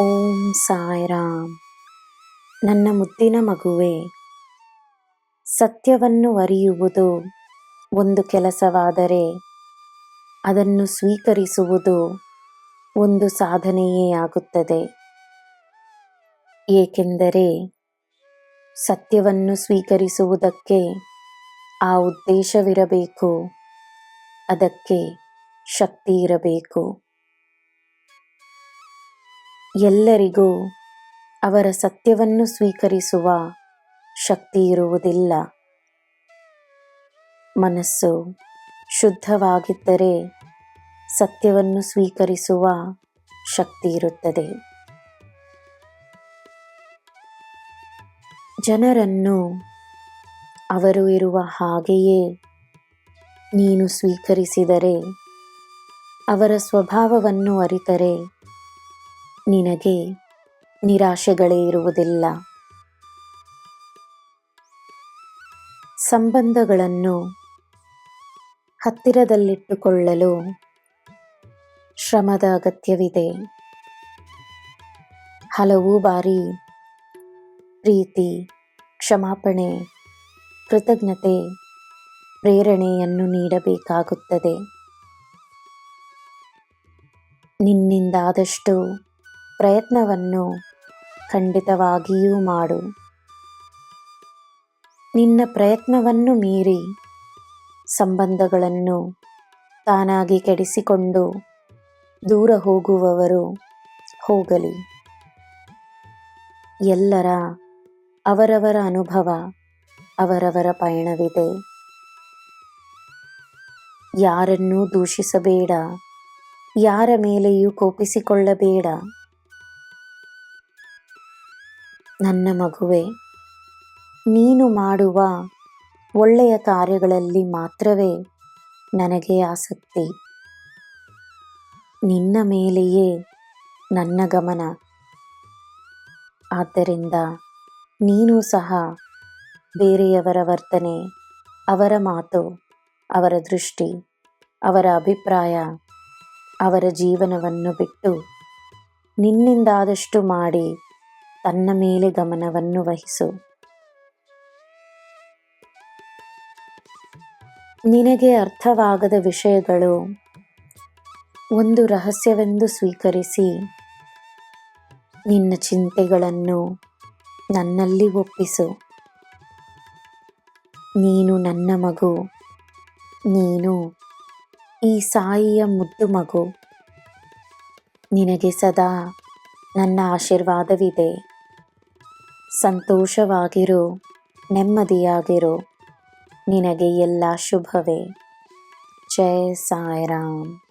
ಓಂ ಸಾಯಿರಾಮ್. ನನ್ನ ಮುದ್ದಿನ ಮಗುವೆ, ಸತ್ಯವನ್ನು ಅರಿಯುವುದು ಒಂದು ಕೆಲಸವಾದರೆ ಅದನ್ನು ಸ್ವೀಕರಿಸುವುದು ಒಂದು ಸಾಧನೆಯೇ ಆಗುತ್ತದೆ. ಏಕೆಂದರೆ ಸತ್ಯವನ್ನು ಸ್ವೀಕರಿಸುವುದಕ್ಕೆ ಆ ಉದ್ದೇಶವಿರಬೇಕು, ಅದಕ್ಕೆ ಶಕ್ತಿ ಇರಬೇಕು. ಎಲ್ಲರಿಗೂ ಅವರ ಸತ್ಯವನ್ನು ಸ್ವೀಕರಿಸುವ ಶಕ್ತಿ ಇರುವುದಿಲ್ಲ. ಮನಸ್ಸು ಶುದ್ಧವಾಗಿದ್ದರೆ ಸತ್ಯವನ್ನು ಸ್ವೀಕರಿಸುವ ಶಕ್ತಿ ಇರುತ್ತದೆ. ಜನರನ್ನು ಅವರು ಇರುವ ಹಾಗೆಯೇ ನೀನು ಸ್ವೀಕರಿಸಿದರೆ, ಅವರ ಸ್ವಭಾವವನ್ನು ಅರಿತರೆ ನಿನಗೆ ನಿರಾಶೆಗಳೇ ಇರುವುದಿಲ್ಲ. ಸಂಬಂಧಗಳನ್ನು ಹತ್ತಿರದಲ್ಲಿಟ್ಟುಕೊಳ್ಳಲು ಶ್ರಮದ ಅಗತ್ಯವಿದೆ. ಹಲವು ಬಾರಿ ಪ್ರೀತಿ, ಕ್ಷಮಾಪಣೆ, ಕೃತಜ್ಞತೆ, ಪ್ರೇರಣೆಯನ್ನು ನೀಡಬೇಕಾಗುತ್ತದೆ. ನಿನ್ನಿಂದಾದಷ್ಟು ಪ್ರಯತ್ನವನ್ನು ಖಂಡಿತವಾಗಿಯೂ ಮಾಡು. ನಿನ್ನ ಪ್ರಯತ್ನವನ್ನು ಮೀರಿ ಸಂಬಂಧಗಳನ್ನು ತಾನಾಗಿ ಕೆಡಿಸಿಕೊಂಡು ದೂರ ಹೋಗುವವರು ಹೋಗಲಿ. ಎಲ್ಲರ ಅವರವರ ಅನುಭವ, ಅವರವರ ಪಯಣವಿದೆ. ಯಾರನ್ನೂ ದೂಷಿಸಬೇಡ, ಯಾರ ಮೇಲೆಯೂ ಕೋಪಿಸಿಕೊಳ್ಳಬೇಡ. ನನ್ನ ಮಗುವೆ, ನೀನು ಮಾಡುವ ಒಳ್ಳೆಯ ಕಾರ್ಯಗಳಲ್ಲಿ ಮಾತ್ರವೇ ನನಗೆ ಆಸಕ್ತಿ. ನಿನ್ನ ಮೇಲೆಯೇ ನನ್ನ ಗಮನ. ಆದ್ದರಿಂದ ನೀನು ಸಹ ಬೇರೆಯವರ ವರ್ತನೆ, ಅವರ ಮಾತು, ಅವರ ದೃಷ್ಟಿ, ಅವರ ಅಭಿಪ್ರಾಯ, ಅವರ ಜೀವನವನ್ನು ಬಿಟ್ಟು ನಿನ್ನಿಂದಾದಷ್ಟು ಮಾಡಿ ತನ್ನ ಮೇಲೆ ಗಮನವನ್ನು ವಹಿಸು. ನಿನಗೆ ಅರ್ಥವಾಗದ ವಿಷಯಗಳು ಒಂದು ರಹಸ್ಯವೆಂದು ಸ್ವೀಕರಿಸಿ ನಿನ್ನ ಚಿಂತೆಗಳನ್ನು ನನ್ನಲ್ಲಿ ಒಪ್ಪಿಸು. ನೀನು ನನ್ನ ಮಗು, ನೀನು ಈ ಸಾಯಿಯ ಮುದ್ದು ಮಗು. ನಿನಗೆ ಸದಾ ನನ್ನ ಆಶೀರ್ವಾದವಿದೆ. ಸಂತೋಷವಾಗಿರು, ನೆಮ್ಮದಿಯಾಗಿರು. ನಿನಗೆ ಎಲ್ಲ ಶುಭವೇ. ಜೈ ಸಾಯಿರಾಮ್.